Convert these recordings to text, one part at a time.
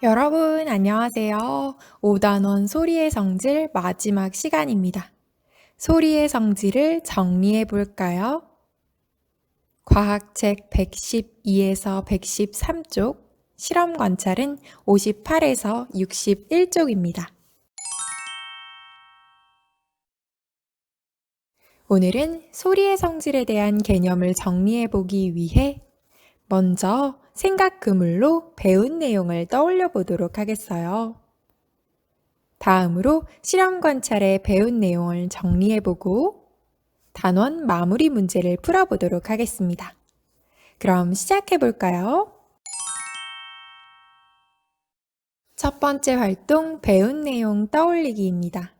여러분, 안녕하세요. 5단원 소리의 성질 마지막 시간입니다. 소리의 성질을 정리해 볼까요? 과학책 112에서 113쪽, 실험 관찰은 58에서 61쪽입니다. 오늘은 소리의 성질에 대한 개념을 정리해 보기 위해 먼저 생각 그물로 배운 내용을 떠올려 보도록 하겠어요. 다음으로 실험 관찰에 배운 내용을 정리해 보고 단원 마무리 문제를 풀어보도록 하겠습니다. 그럼 시작해 볼까요? 첫 번째 활동 배운 내용 떠올리기입니다.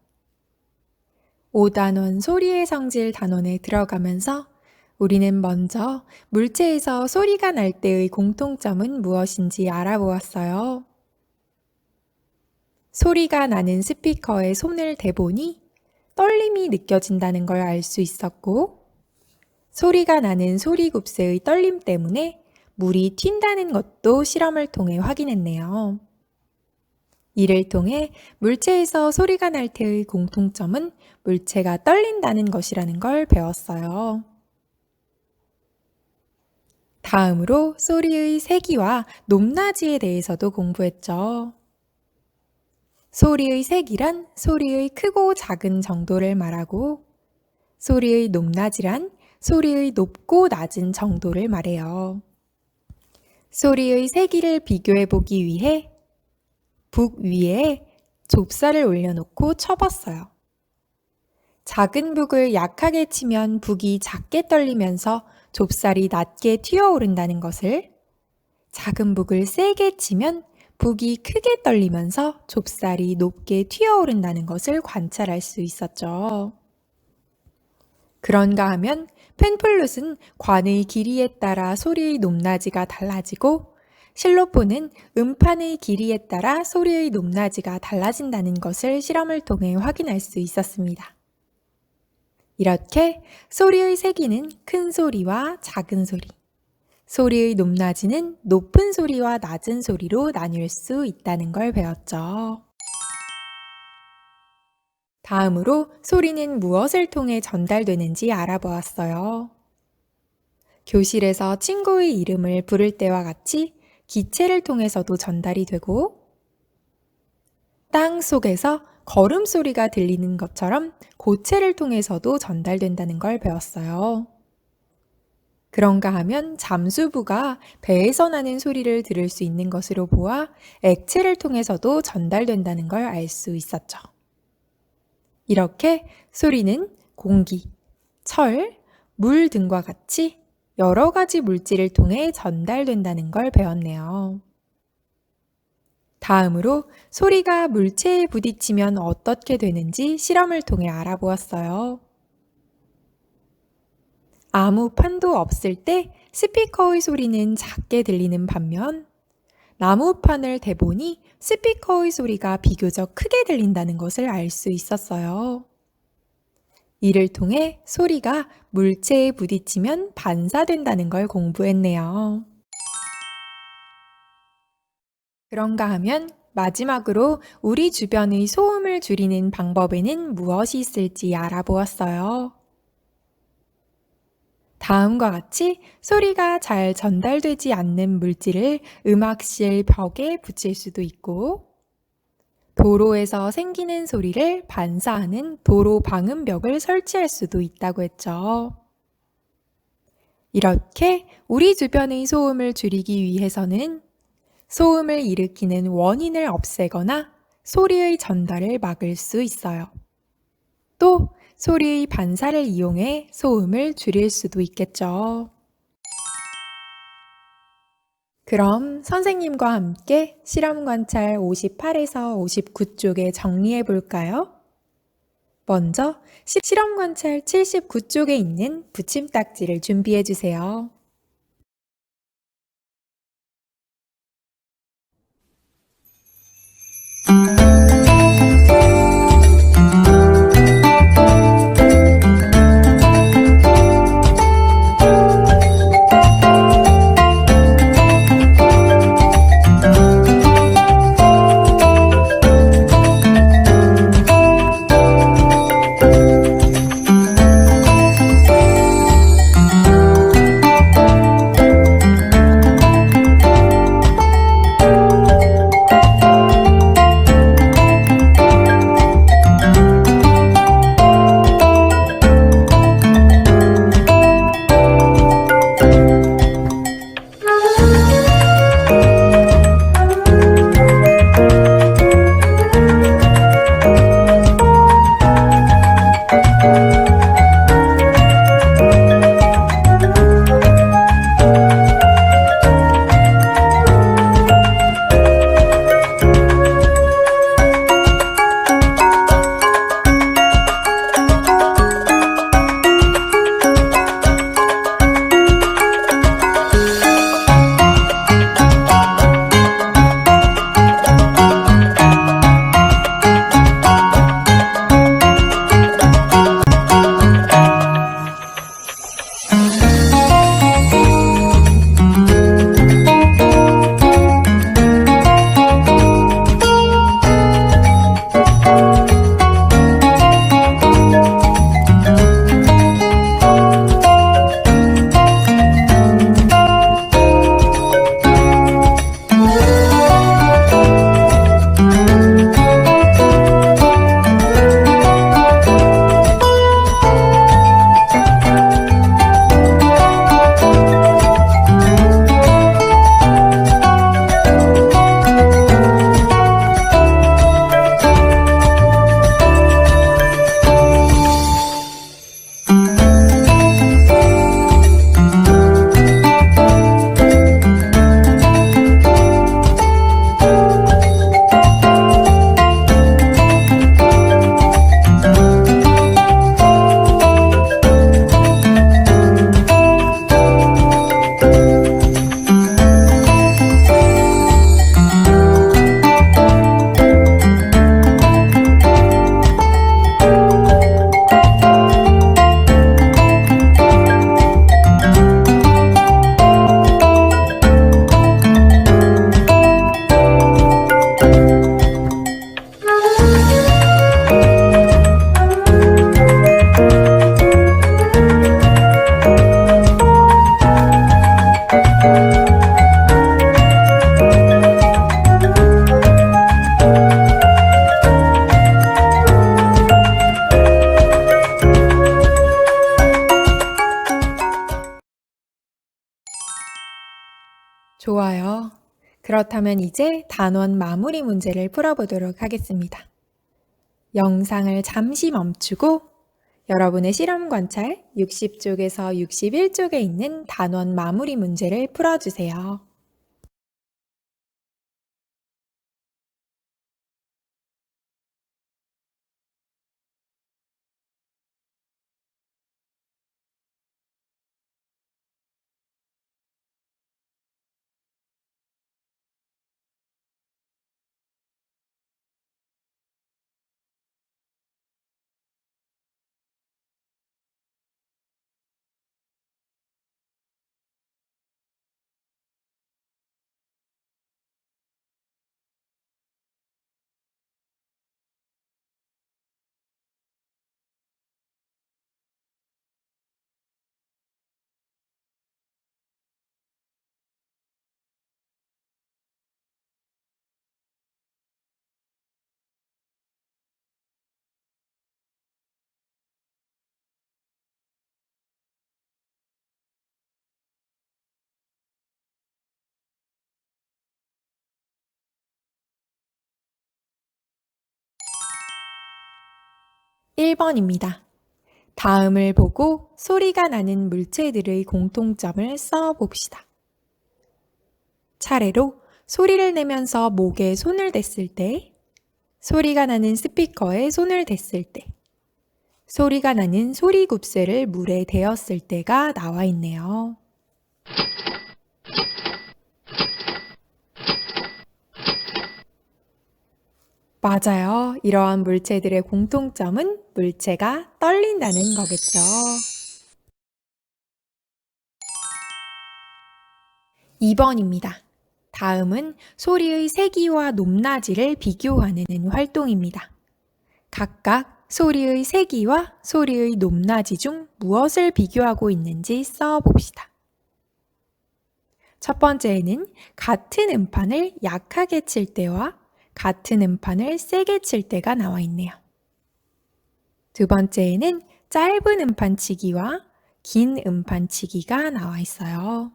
5단원 소리의 성질 단원에 들어가면서 우리는 먼저 물체에서 소리가 날 때의 공통점은 무엇인지 알아보았어요. 소리가 나는 스피커에 손을 대보니 떨림이 느껴진다는 걸 알 수 있었고, 소리가 나는 소리굽새의 떨림 때문에 물이 튄다는 것도 실험을 통해 확인했네요. 이를 통해 물체에서 소리가 날 때의 공통점은 물체가 떨린다는 것이라는 걸 배웠어요. 다음으로 소리의 세기와 높낮이에 대해서도 공부했죠. 소리의 세기란 소리의 크고 작은 정도를 말하고, 소리의 높낮이란 소리의 높고 낮은 정도를 말해요. 소리의 세기를 비교해 보기 위해 북 위에 좁쌀을 올려놓고 쳐봤어요. 작은 북을 약하게 치면 북이 작게 떨리면서 좁쌀이 낮게 튀어오른다는 것을, 작은 북을 세게 치면 북이 크게 떨리면서 좁쌀이 높게 튀어오른다는 것을 관찰할 수 있었죠. 그런가 하면 펜플룻은 관의 길이에 따라 소리의 높낮이가 달라지고, 실로폰은 음판의 길이에 따라 소리의 높낮이가 달라진다는 것을 실험을 통해 확인할 수 있었습니다. 이렇게 소리의 세기는 큰 소리와 작은 소리, 소리의 높낮이는 높은 소리와 낮은 소리로 나뉠 수 있다는 걸 배웠죠. 다음으로 소리는 무엇을 통해 전달되는지 알아보았어요. 교실에서 친구의 이름을 부를 때와 같이 기체를 통해서도 전달이 되고, 땅 속에서 걸음소리가 들리는 것처럼 고체를 통해서도 전달된다는 걸 배웠어요. 그런가 하면 잠수부가 배에서 나는 소리를 들을 수 있는 것으로 보아 액체를 통해서도 전달된다는 걸 알 수 있었죠. 이렇게 소리는 공기, 철, 물 등과 같이 여러 가지 물질을 통해 전달된다는 걸 배웠네요. 다음으로 소리가 물체에 부딪히면 어떻게 되는지 실험을 통해 알아보았어요. 아무 판도 없을 때 스피커의 소리는 작게 들리는 반면, 나무판을 대보니 스피커의 소리가 비교적 크게 들린다는 것을 알 수 있었어요. 이를 통해 소리가 물체에 부딪히면 반사된다는 걸 공부했네요. 그런가 하면 마지막으로 우리 주변의 소음을 줄이는 방법에는 무엇이 있을지 알아보았어요. 다음과 같이 소리가 잘 전달되지 않는 물질을 음악실 벽에 붙일 수도 있고, 도로에서 생기는 소리를 반사하는 도로 방음벽을 설치할 수도 있다고 했죠. 이렇게 우리 주변의 소음을 줄이기 위해서는 소음을 일으키는 원인을 없애거나 소리의 전달을 막을 수 있어요. 또 소리의 반사를 이용해 소음을 줄일 수도 있겠죠. 그럼 선생님과 함께 실험 관찰 58에서 59쪽에 정리해 볼까요? 먼저 실험 관찰 79쪽에 있는 붙임딱지를 준비해 주세요. 그렇다면 이제 단원 마무리 문제를 풀어보도록 하겠습니다. 영상을 잠시 멈추고 여러분의 실험 관찰 60쪽에서 61쪽에 있는 단원 마무리 문제를 풀어주세요. (1번입니다) 다음을 보고 소리가 나는 물체들의 공통점을 써봅시다. 차례로 소리를 내면서 목에 손을 댔을 때, 소리가 나는 스피커에 손을 댔을 때, 소리가 나는 소리굽쇠를 물에 대었을 때가 나와 있네요. 맞아요. 이러한 물체들의 공통점은 물체가 떨린다는 거겠죠. 2번입니다. 다음은 소리의 세기와 높낮이를 비교하는 활동입니다. 각각 소리의 세기와 소리의 높낮이 중 무엇을 비교하고 있는지 써봅시다. 첫 번째에는 같은 음판을 약하게 칠 때와 같은 음판을 세게 칠 때가 나와 있네요. 두 번째에는 짧은 음판 치기와 긴 음판 치기가 나와 있어요.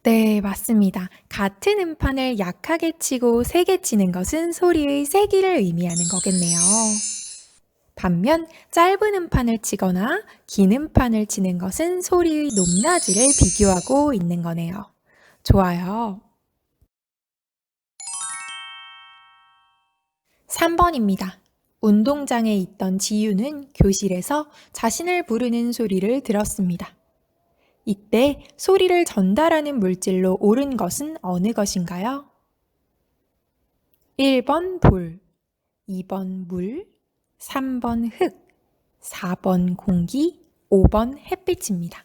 네, 맞습니다. 같은 음판을 약하게 치고 세게 치는 것은 소리의 세기를 의미하는 거겠네요. 반면 짧은 음판을 치거나 긴 음판을 치는 것은 소리의 높낮이를 비교하고 있는 거네요. 좋아요. 3번입니다. 운동장에 있던 지유는 교실에서 자신을 부르는 소리를 들었습니다. 이때 소리를 전달하는 물질로 옳은 것은 어느 것인가요? 1번 돌, 2번 물, 3번 흙, 4번 공기, 5번 햇빛입니다.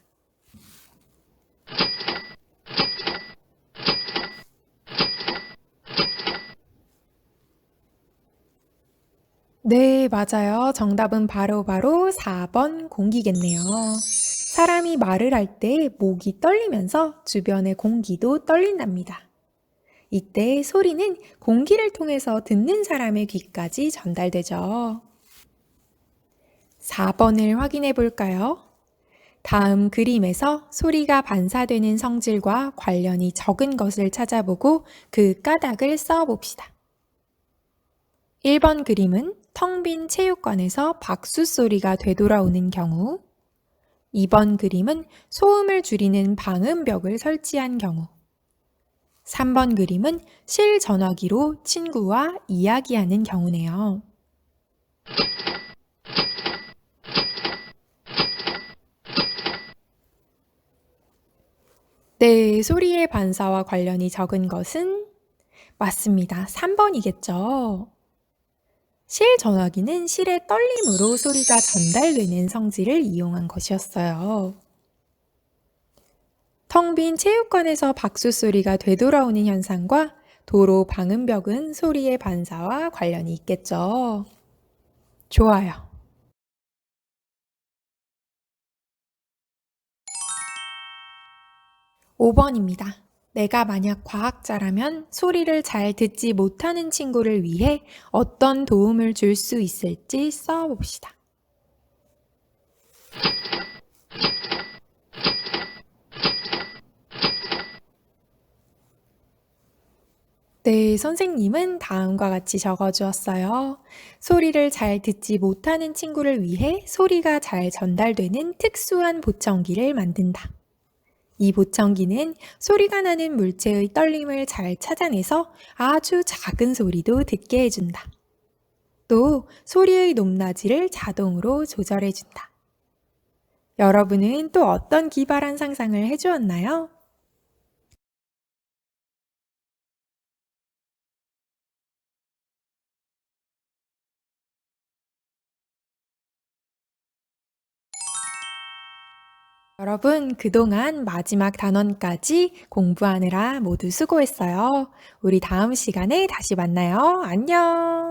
네, 맞아요. 정답은 바로 4번 공기겠네요. 사람이 말을 할 때 목이 떨리면서 주변의 공기도 떨린답니다. 이때 소리는 공기를 통해서 듣는 사람의 귀까지 전달되죠. 4번을 확인해 볼까요? 다음 그림에서 소리가 반사되는 성질과 관련이 적은 것을 찾아보고 그 까닭을 써봅시다. 1번 그림은 텅 빈 체육관에서 박수 소리가 되돌아오는 경우, 2번 그림은 소음을 줄이는 방음벽을 설치한 경우, 3번 그림은 실전화기로 친구와 이야기하는 경우네요. 네, 소리의 반사와 관련이 적은 것은 맞습니다. 3번이겠죠. 실전화기는 실의 떨림으로 소리가 전달되는 성질을 이용한 것이었어요. 텅 빈 체육관에서 박수 소리가 되돌아오는 현상과 도로 방음벽은 소리의 반사와 관련이 있겠죠. 좋아요. 5번입니다. 내가 만약 과학자라면 소리를 잘 듣지 못하는 친구를 위해 어떤 도움을 줄 수 있을지 써봅시다. 네, 선생님은 다음과 같이 적어주었어요. 소리를 잘 듣지 못하는 친구를 위해 소리가 잘 전달되는 특수한 보청기를 만든다. 이 보청기는 소리가 나는 물체의 떨림을 잘 찾아내서 아주 작은 소리도 듣게 해준다. 또 소리의 높낮이를 자동으로 조절해준다. 여러분은 또 어떤 기발한 상상을 해주었나요? 여러분, 그동안 마지막 단원까지 공부하느라 모두 수고했어요. 우리 다음 시간에 다시 만나요. 안녕!